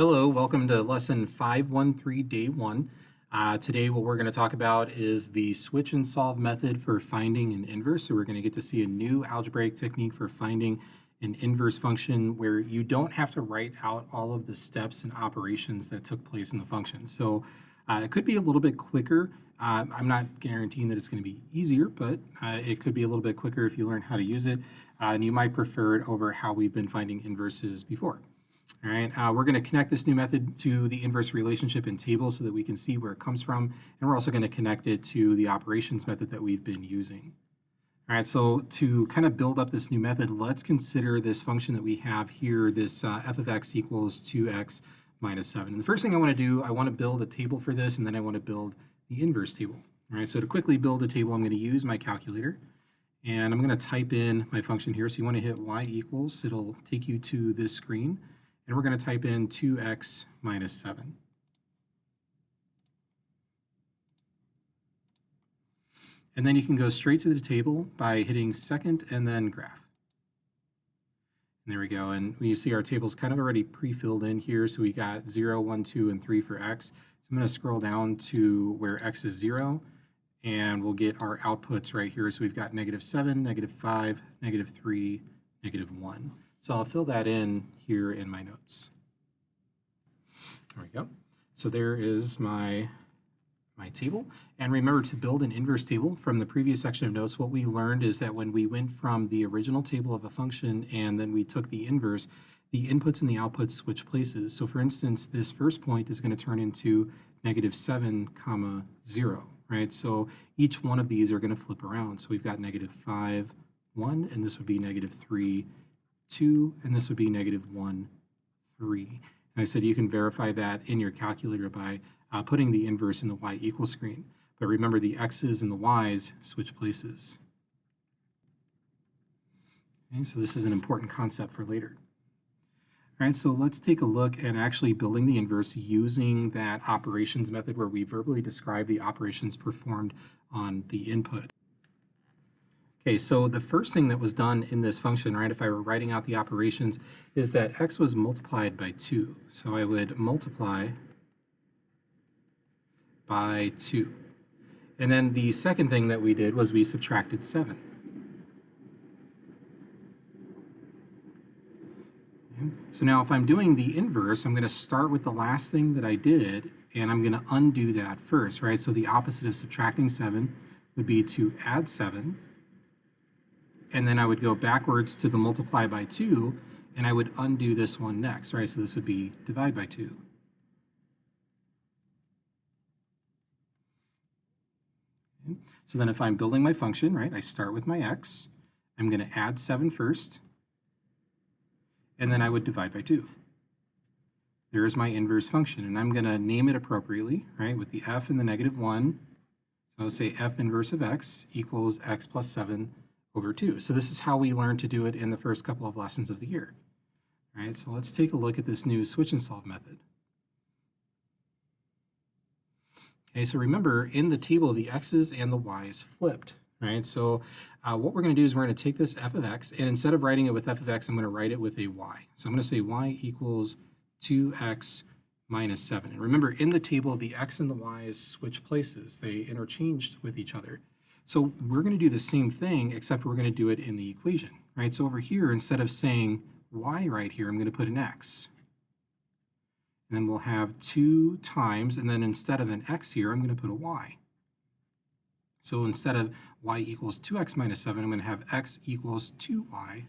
Hello, welcome to lesson 513, day 1. Today what we're going to talk about is the switch and solve method for finding an inverse. So we're going to get to see a new algebraic technique for finding an inverse function where you don't have to write out all of the steps and operations that took place in the function. So it could be a little bit quicker. I'm not guaranteeing that it's going to be easier, but it could be a little bit quicker if you learn how to use it. And you might prefer it over how we've been finding inverses before. All right, we're going to connect this new method to the inverse relationship in tables so that we can see where it comes from, and we're also going to connect it to the operations method that we've been using. All right, so to kind of build up this new method, let's consider this function that we have here, this f of x equals 2x minus 7. And the first thing I want to do, I want to build a table for this, and then I want to build the inverse table. All right, so to quickly build a table, I'm going to use my calculator, and I'm going to type in my function here. So you want to hit y equals, it'll take you to this screen. And we're going to type in 2x minus 7. And then you can go straight to the table by hitting second and then graph. And there we go. And you see our table's kind of already pre-filled in here. So we got 0, 1, 2, and 3 for x. So I'm going to scroll down to where x is 0. And we'll get our outputs right here. So we've got -7, -5, -3, -1. So I'll fill that in here in my notes. There we go. So there is my table. And remember, to build an inverse table from the previous section of notes, what we learned is that when we went from the original table of a function and then we took the inverse, the inputs and the outputs switch places. So for instance, this first point is going to turn into -7, 0, right? So each one of these are going to flip around. So we've got -5, 1, and this would be -3, 2, and this would be -1, 3. And I said you can verify that in your calculator by putting the inverse in the y equals screen. But remember, the x's and the y's switch places. Okay, so this is an important concept for later. All right, so let's take a look at actually building the inverse using that operations method where we verbally describe the operations performed on the input. Okay, so the first thing that was done in this function, right, if I were writing out the operations, is that x was multiplied by 2. So I would multiply by 2. And then the second thing that we did was we subtracted 7. Okay. So now if I'm doing the inverse, I'm going to start with the last thing that I did, and I'm going to undo that first, right? So the opposite of subtracting 7 would be to add 7. And then I would go backwards to the multiply by 2, and I would undo this one next, right? So this would be divide by 2. Okay. So then if I'm building my function, right, I start with my x. I'm going to add 7 first, and then I would divide by 2. There's my inverse function, and I'm going to name it appropriately, right, with the f and the -1. So I'll say f inverse of x equals x plus 7 over 2. So this is how we learned to do it in the first couple of lessons of the year. All right, so let's take a look at this new switch and solve method. Okay, so remember, in the table, the x's and the y's flipped, right? So what we're going to do is we're going to take this f of x, and instead of writing it with f of x, I'm going to write it with a y. So I'm going to say y equals 2x minus 7. And remember, in the table, the x and the y's switch places. They interchanged with each other. So we're going to do the same thing, except we're going to do it in the equation, right? So over here, instead of saying y right here, I'm going to put an x. And then we'll have 2 times, and then instead of an x here, I'm going to put a y. So instead of y equals 2x minus 7, I'm going to have x equals 2y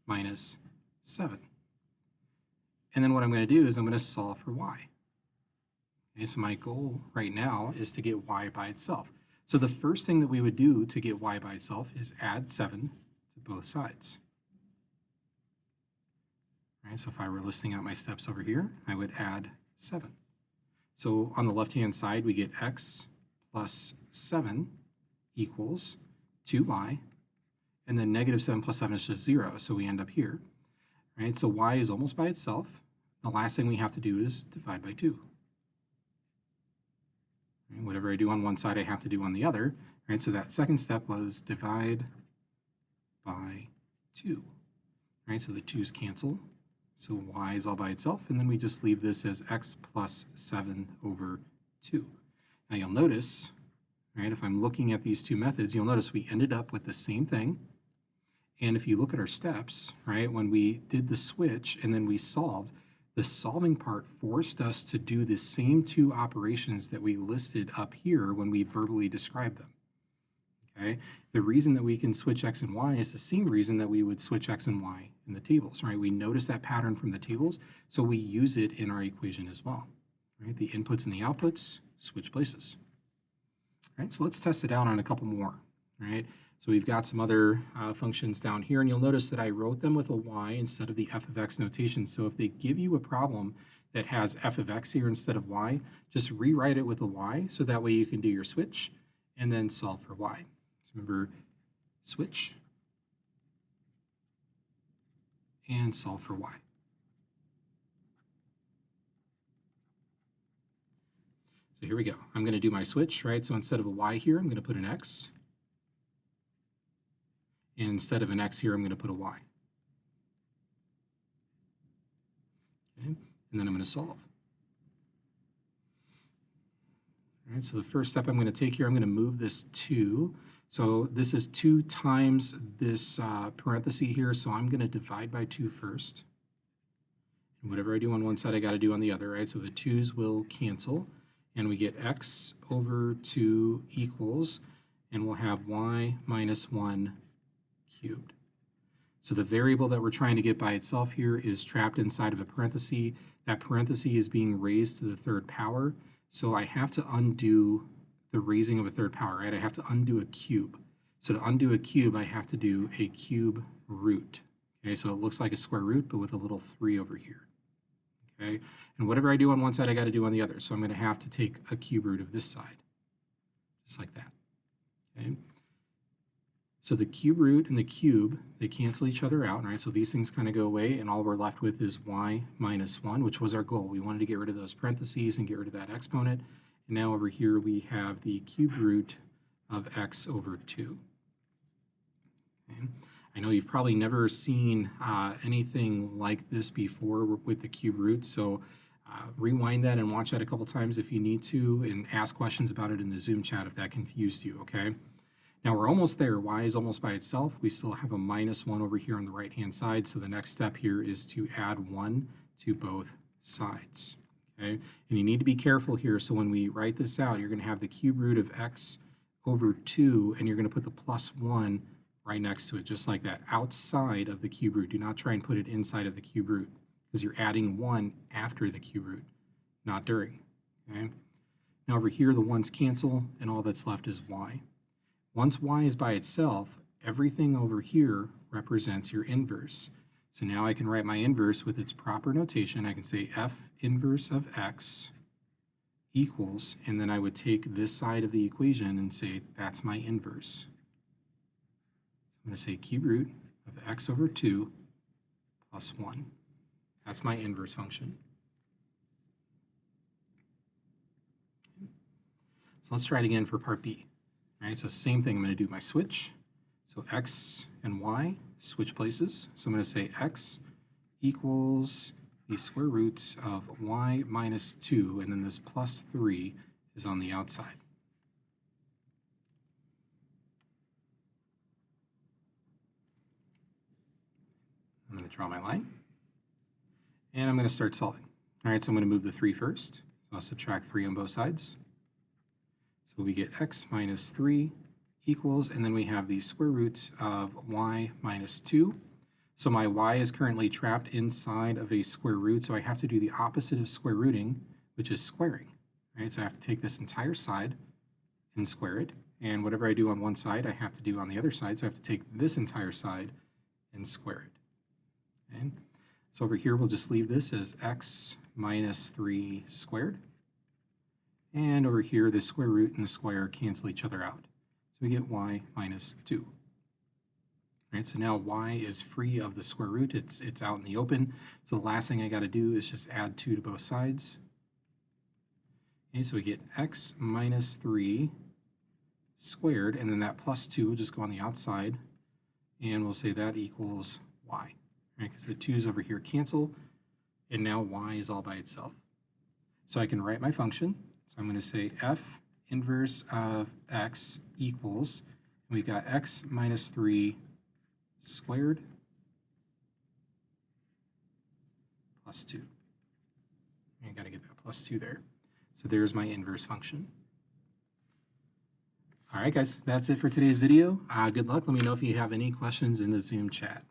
minus 7. And then what I'm going to do is I'm going to solve for y. Okay, so my goal right now is to get y by itself. So the first thing that we would do to get y by itself is add 7 to both sides. All right, so if I were listing out my steps over here, I would add 7. So on the left-hand side, we get x plus 7 equals 2y, and then -7 plus 7 is just 0, so we end up here. All right, so y is almost by itself. The last thing we have to do is divide by 2. Right, whatever I do on one side, I have to do on the other. Right, so that second step was divide by 2. Right, so the 2's cancel, So y is all by itself, and then we just leave this as x plus 7 over 2. Now you'll notice, right, if I'm looking at these two methods, you'll notice we ended up with the same thing. And if you look at our steps, right, when we did the switch and then we solved, the solving part forced us to do the same two operations that we listed up here when we verbally described them. Okay, the reason that we can switch x and y is the same reason that we would switch x and y in the tables, right? We notice that pattern from the tables, so we use it in our equation as well, right? The inputs and the outputs switch places. All right, so let's test it out on a couple more, right? So we've got some other functions down here, and you'll notice that I wrote them with a y instead of the f of x notation. So if they give you a problem that has f of x here instead of y, just rewrite it with a y, so that way you can do your switch and then solve for y. So remember, switch and solve for y. So here we go. I'm going to do my switch, right? So instead of a y here, I'm going to put an x. And instead of an x here, I'm going to put a y. Okay, and then I'm going to solve. All right, so the first step I'm going to take here, I'm going to move this 2. So this is 2 times this parenthesis here, so I'm going to divide by 2 first. And whatever I do on one side, I got to do on the other, right? So the 2's will cancel, and we get x over 2 equals, and we'll have y minus 1 cubed. So the variable that we're trying to get by itself here is trapped inside of a parenthesis. That parenthesis is being raised to the third power. So I have to undo the raising of a third power, right? I have to undo a cube. So to undo a cube, I have to do a cube root. Okay, so it looks like a square root, but with a little 3 over here. Okay, and whatever I do on one side, I got to do on the other. So I'm going to have to take a cube root of this side, just like that. Okay. So the cube root and the cube, they cancel each other out, right? So these things kind of go away, and all we're left with is y minus 1, which was our goal. We wanted to get rid of those parentheses and get rid of that exponent. And now over here we have the cube root of x over 2. Okay. I know you've probably never seen anything like this before with the cube root, so rewind that and watch that a couple times if you need to, and ask questions about it in the Zoom chat if that confused you, okay? Now we're almost there. Y is almost by itself. We still have a minus 1 over here on the right-hand side, so the next step here is to add 1 to both sides. Okay? And you need to be careful here, so when we write this out, you're going to have the cube root of x over 2, and you're going to put the plus 1 right next to it, just like that, outside of the cube root. Do not try and put it inside of the cube root, because you're adding 1 after the cube root, not during. Okay? Now over here, the 1's cancel, and all that's left is y. Once y is by itself, everything over here represents your inverse. So now I can write my inverse with its proper notation. I can say f inverse of x equals, and then I would take this side of the equation and say that's my inverse. I'm going to say cube root of x over 2 plus 1. That's my inverse function. So let's try it again for part B. All right, so same thing, I'm going to do my switch. So x and y switch places. So I'm going to say x equals the square root of y minus 2, and then this plus 3 is on the outside. I'm going to draw my line, and I'm going to start solving. All right, so I'm going to move the 3 first. So I'll subtract 3 on both sides. So we get x minus 3 equals, and then we have the square root of y minus 2. So my y is currently trapped inside of a square root, so I have to do the opposite of square rooting, which is squaring. Right? So I have to take this entire side and square it, and whatever I do on one side, I have to do on the other side, so I have to take this entire side and square it. Okay? So over here, we'll just leave this as x minus 3 squared. And over here, the square root and the square cancel each other out. So we get y minus 2. Right, so now y is free of the square root. It's out in the open. So the last thing I got to do is just add 2 to both sides. Okay, so we get x minus 3 squared, and then that plus 2 will just go on the outside. And we'll say that equals y, right? Because the 2's over here cancel. And now y is all by itself. So I can write my function. So I'm going to say f inverse of x equals, we've got x minus 3 squared plus 2. I got to get that plus 2 there. So there's my inverse function. All right, guys, that's it for today's video. Good luck. Let me know if you have any questions in the Zoom chat.